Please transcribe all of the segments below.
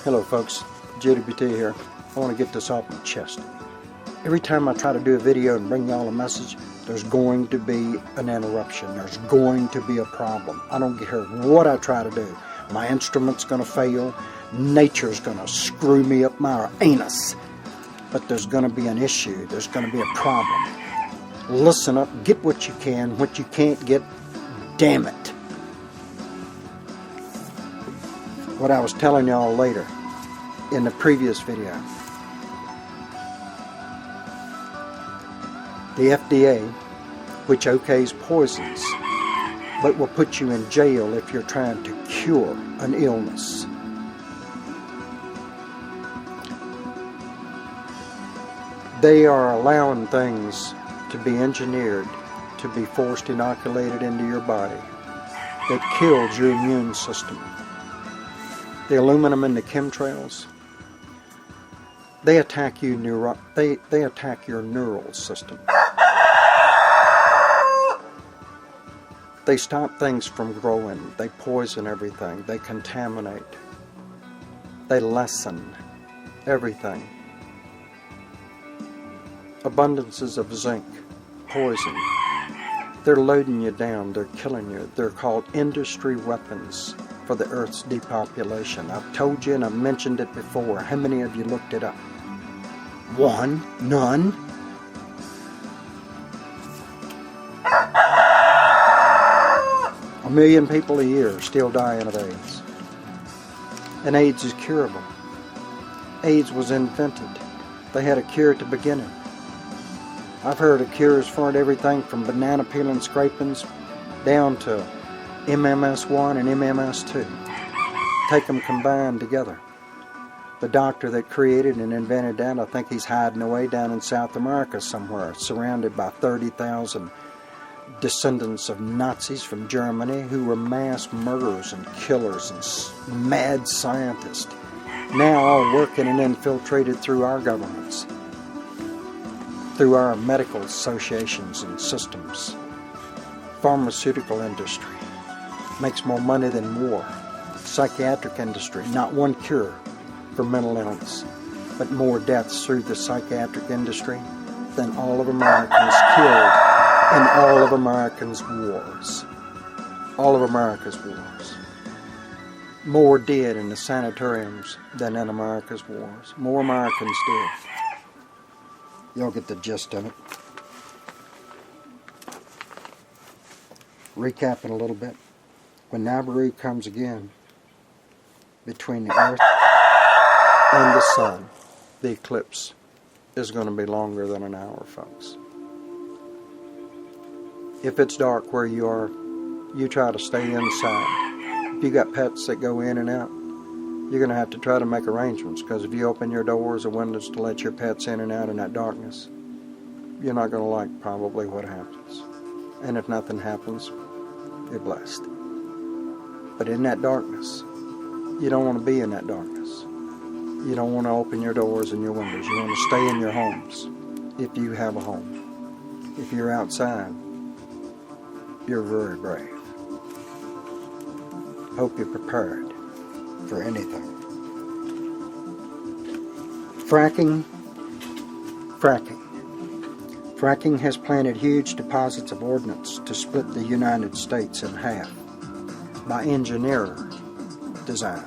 Hello folks, JWT here. I want to get this off my chest. Every time I try to do a video and bring y'all a message, there's going to be an interruption. There's going to be a problem. I don't care what I try to do. My instrument's going to fail. Nature's going to screw me up my anus. But there's going to be an issue. There's going to be a problem. Listen up. Get what you can. What you can't get, damn it. What I was telling y'all later in the previous video. The FDA, which okays poisons, but will put you in jail if you're trying to cure an illness. They are allowing things to be engineered to be forced inoculated into your body that kills your immune system. The aluminum in the chemtrails, they attack you they attack your neural system. They stop things from growing. They poison everything. They contaminate. They lessen everything. Abundances of zinc, poison. They're loading you down. They're killing you. They're called industry weapons for the Earth's depopulation. I've told you and I've mentioned it before. How many of you looked it up? One? None? A million people a year are still dying of AIDS. And AIDS is curable. AIDS was invented. They had a cure at the beginning. I've heard of cures for it, everything from banana peeling scrapings down to MMS1 and MMS2. Take them combined together. The doctor that created and invented that, I think he's hiding away down in South America somewhere, surrounded by 30,000 descendants of Nazis from Germany who were mass murderers and killers and mad scientists, now all working and infiltrated through our governments, through our medical associations and systems. Pharmaceutical industry makes more money than war. Psychiatric industry, not one cure for mental illness, but more deaths through the psychiatric industry than all of Americans killed in all of Americans' wars. All of America's wars. More dead in the sanatoriums than in America's wars. More Americans dead. Y'all get the gist of it. Recapping a little bit. When Nibiru comes again, between the Earth and the Sun, the eclipse is going to be longer than an hour, folks. If it's dark where you are, you try to stay inside. If you got pets that go in and out, you're going to have to try to make arrangements, because if you open your doors or windows to let your pets in and out in that darkness, you're not going to like probably what happens. And if nothing happens, you're blessed. But in that darkness, you don't want to be in that darkness. You don't want to open your doors and your windows. You want to stay in your homes, if you have a home. If you're outside, you're very brave. Hope you're prepared for anything. Fracking. Fracking has planted huge deposits of ordnance to split the United States in half by engineer design.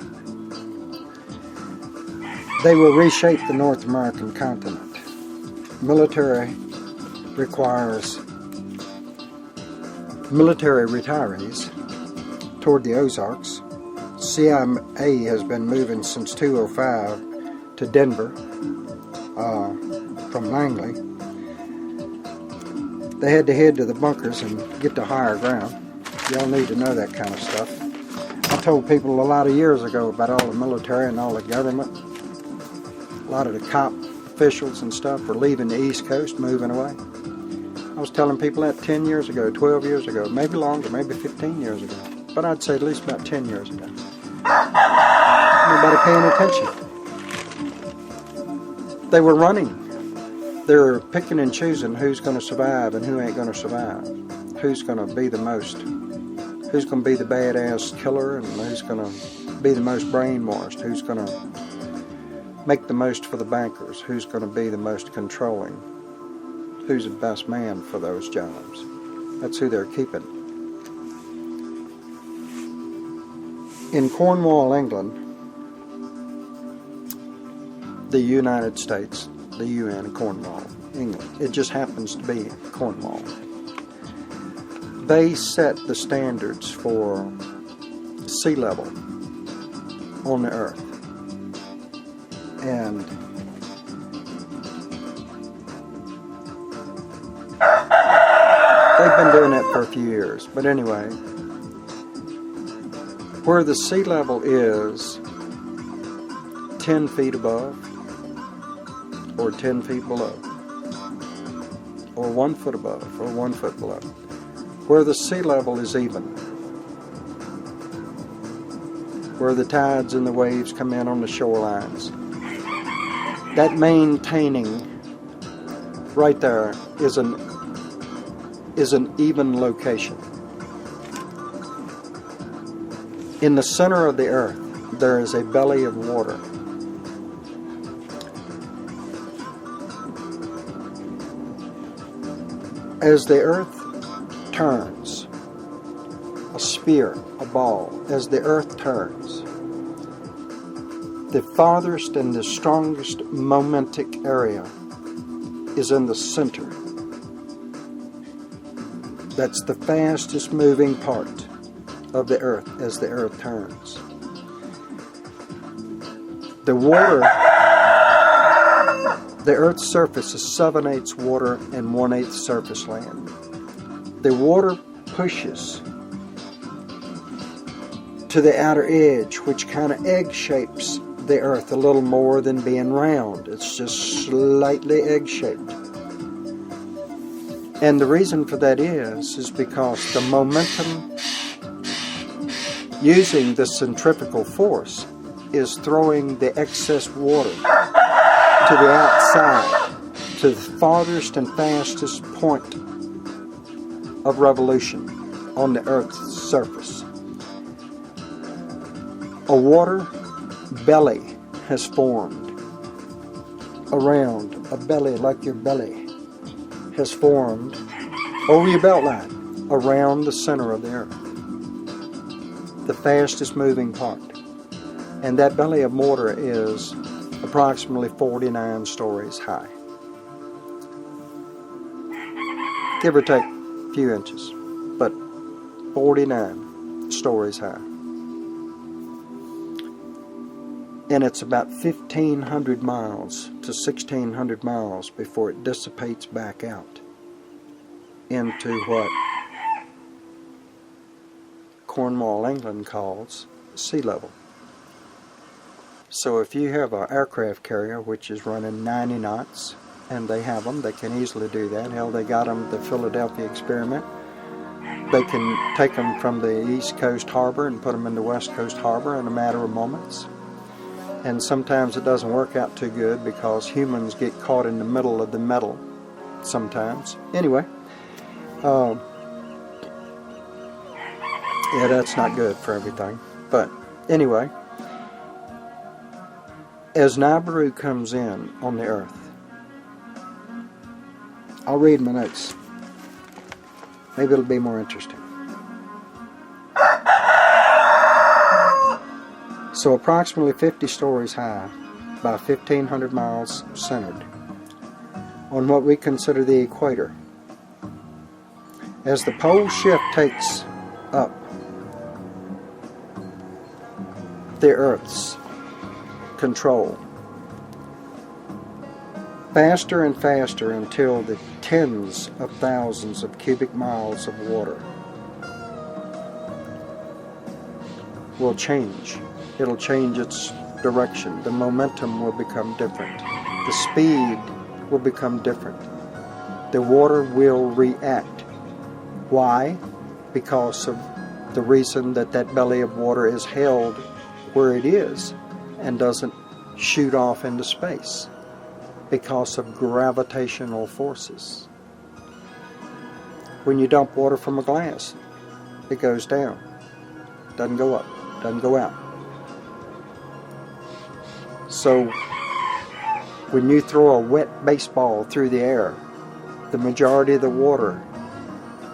They will reshape the North American continent. Military retirees toward the Ozarks. CIA has been moving since 2005 to Denver from Langley. They had to head to the bunkers and get to higher ground. Y'all need to know that kind of stuff. I told people a lot of years ago about all the military and all the government. A lot of the cop officials and stuff were leaving the East Coast, moving away. I was telling people that 10 years ago, 12 years ago, maybe longer, maybe 15 years ago. But I'd say at least about 10 years ago. Nobody paying attention. They were running. They're picking and choosing who's going to survive and who ain't going to survive. Who's going to be the most, who's going to be the badass killer and who's going to be the most brainwashed, who's going to make the most for the bankers, who's going to be the most controlling, who's the best man for those jobs. That's who they're keeping. In Cornwall, England, the United States, the UN, Cornwall, England, it just happens to be Cornwall. They set the standards for sea level on the earth. And they've been doing that for a few years. But anyway, where the sea level is 10 feet above or 10 feet below, or 1 foot above or 1 foot below, where the sea level is even, where the tides and the waves come in on the shorelines, that maintaining right there is an even location. In the center of the earth, there is a belly of water. As the earth turns, a sphere, a ball, as the earth turns, the farthest and the strongest momentic area is in the center. That's the fastest moving part of the earth as the earth turns. The water, the earth's surface is 7/8 water and 1/8 surface land. The water pushes to the outer edge, which kind of egg shapes the earth a little more than being round. It's just slightly egg-shaped. And the reason for that is because the momentum using the centrifugal force is throwing the excess water to the outside, to the farthest and fastest point of revolution on the earth's surface. A water belly has formed around, a belly like your belly has formed over your belt line around the center of the earth, the fastest moving part. And that belly of water is approximately 49 stories high, give or take a few inches, but 49 stories high. And it's about 1,500 miles to 1,600 miles before it dissipates back out into what Cornwall, England calls sea level. So if you have an aircraft carrier which is running 90 knots, and they have them, they can easily do that. Hell, they got them at the Philadelphia experiment. They can take them from the East Coast harbor and put them in the West Coast harbor in a matter of moments. And sometimes it doesn't work out too good because humans get caught in the middle of the metal sometimes. Anyway, yeah, that's not good for everything. But anyway, as Nibiru comes in on the earth, I'll read my notes. Maybe it'll be more interesting. So approximately 50 stories high by 1,500 miles centered on what we consider the equator. As the pole shift takes up the Earth's control, faster and faster until the tens of thousands of cubic miles of water will change. It'll change its direction. The momentum will become different. The speed will become different. The water will react. Why? Because of the reason that that belly of water is held where it is and doesn't shoot off into space because of gravitational forces. When you dump water from a glass, it goes down. Doesn't go up. Doesn't go out. So when you throw a wet baseball through the air, the majority of the water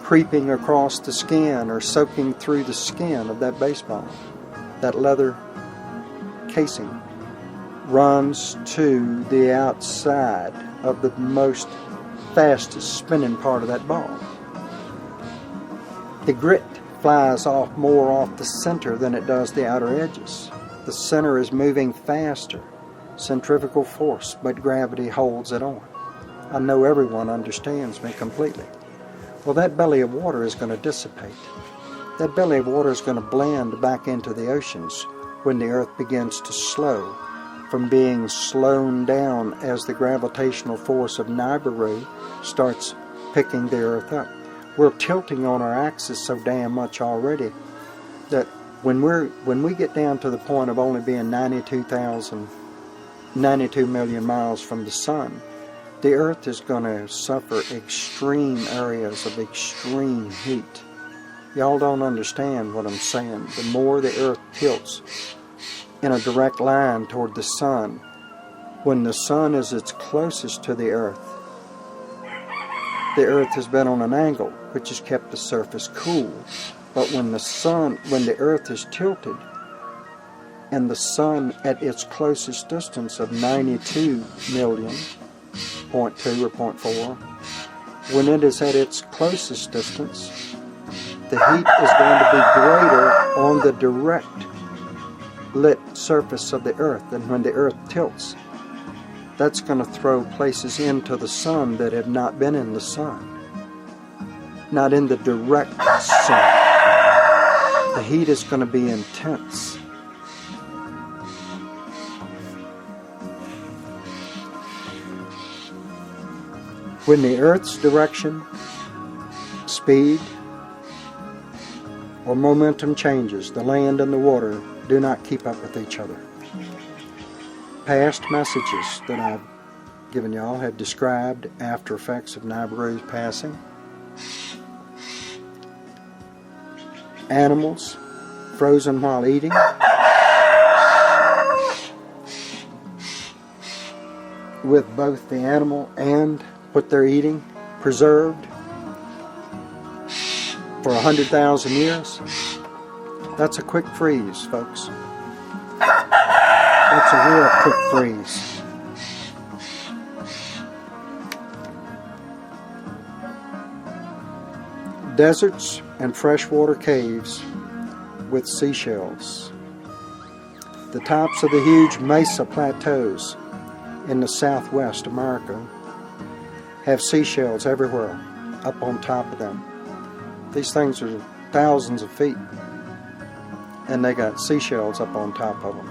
creeping across the skin or soaking through the skin of that baseball, that leather casing, runs to the outside of the most fastest spinning part of that ball. The grit flies off more off the center than it does the outer edges. The center is moving faster, centrifugal force, but gravity holds it on. I know everyone understands me completely. Well, that belly of water is going to dissipate. That belly of water is going to blend back into the oceans when the earth begins to slow from being slowed down as the gravitational force of Nibiru starts picking the earth up. We're tilting on our axis so damn much already that when we get down to the point of only being 92 million miles from the sun, the earth is going to suffer extreme areas of extreme heat. Y'all don't understand what I'm saying. The more the earth tilts in a direct line toward the sun, when the sun is its closest to the earth has been on an angle, which has kept the surface cool. But when the earth is tilted, and the sun at its closest distance of 92 million, 0.2 or 0.4, when it is at its closest distance, the heat is going to be greater on the direct lit surface of the earth. And when the earth tilts, that's going to throw places into the sun that have not been in the sun, not in the direct sun. The heat is going to be intense. When the earth's direction, speed, or momentum changes, the land and the water do not keep up with each other. Past messages that I've given y'all have described after effects of Nibiru's passing. Animals frozen while eating. With both the animal and what they're eating preserved for 100,000 years. That's a quick freeze, folks. That's a real quick freeze. Deserts and freshwater caves with seashells. The tops of the huge mesa plateaus in the southwest America have seashells everywhere up on top of them. These things are thousands of feet, and they got seashells up on top of them.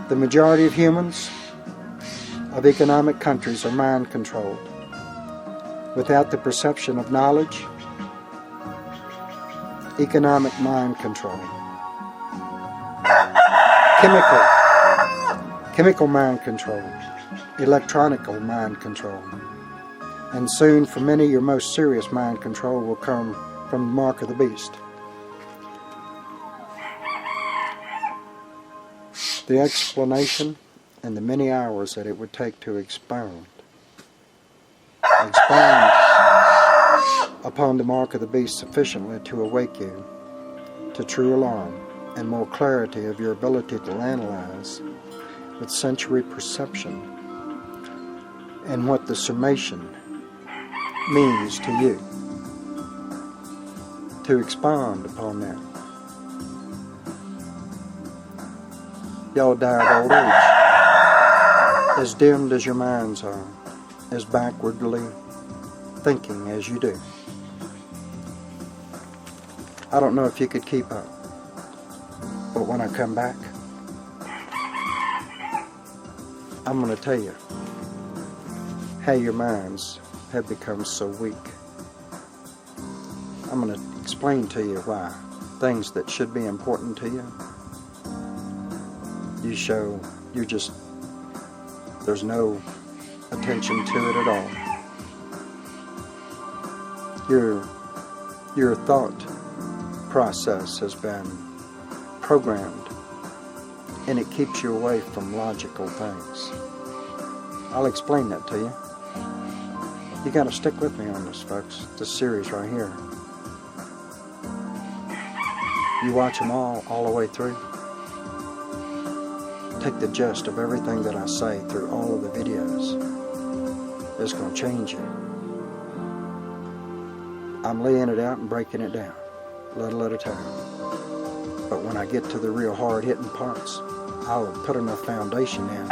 The majority of humans of economic countries are mind controlled. Without the perception of knowledge, economic mind control. Chemical mind control. Electronical mind control. And soon, for many, your most serious mind control will come from the mark of the beast. The explanation and the many hours that it would take to expound upon the mark of the beast sufficiently to awake you to true alarm and more clarity of your ability to analyze with sensory perception and what the summation means to you, to expound upon that. Y'all die of old age, as dimmed as your minds are, as backwardly thinking as you do. I don't know if you could keep up, but when I come back, I'm going to tell you how your minds have become so weak. I'm going to explain to you why things that should be important to you, there's no attention to it at all. Your thought process has been programmed and it keeps you away from logical things. I'll explain that to you. You got to stick with me on this, folks. This series right here. You watch them all the way through. Take the gist of everything that I say through all of the videos. It's going to change you. I'm laying it out and breaking it down, little at a time. But when I get to the real hard-hitting parts, I'll put enough foundation in.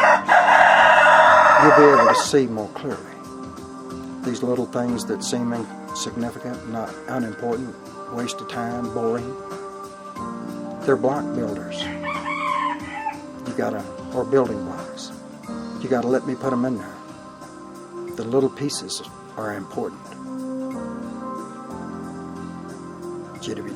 You'll be able to see more clearly. These little things that seem insignificant, not unimportant, waste of time, boring, they're block builders. Or building blocks. You gotta let me put them in there. The little pieces are important. Jittery